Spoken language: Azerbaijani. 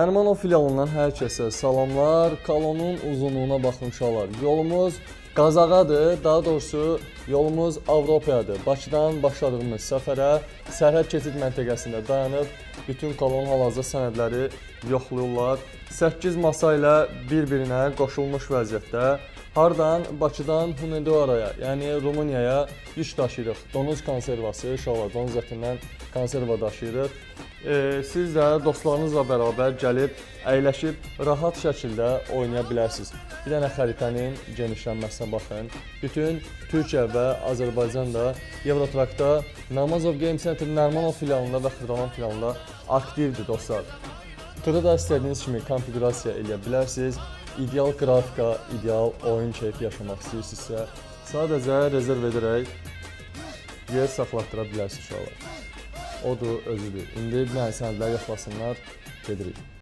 Nərmanov filialından hər kəsə salamlar. Kolonun uzunluğuna baxın uşaqlar. Yolumuz Qazağadır, daha doğrusu yolumuz Avropayadır. Bakıdan başladığımız səfərə sərhəd keçid məntəqəsində dayanıb bütün kolon hal-hazırda sənədləri yoxlayırlar. 8 masa ilə bir-birinə qoşulmuş vəziyyətdə. Hardan? Bakıdan Hunedoaraya, yəni Rumuniyaya yük daşıyırıq. Donuz konservası, uşaqlar, donuz ətindən konserva daşıyırıq. Siz də dostlarınızla bərabər gəlib, əyləşib, rahat şəkildə oynaya bilərsiniz. Bir dənə xəritənin genişlənməsinə baxın. Bütün Türkiyə və Azərbaycan da Eurotrakda Namazov Game Center Nərmanov filialında və Xırdalan filialında aktivdir dostlar. Turu da istədiyiniz kimi konfigurasiya eləyə bilərsiniz. İdeal qrafika, ideal oyun keyfi yaşamaq istəyirsinizsə, sadəcə rezerv edərək yer saxlatdıra bilərsiniz uşaqlar. Odur, özüdür. İndi mənə sənədlər yoxlasınlar, gedirik.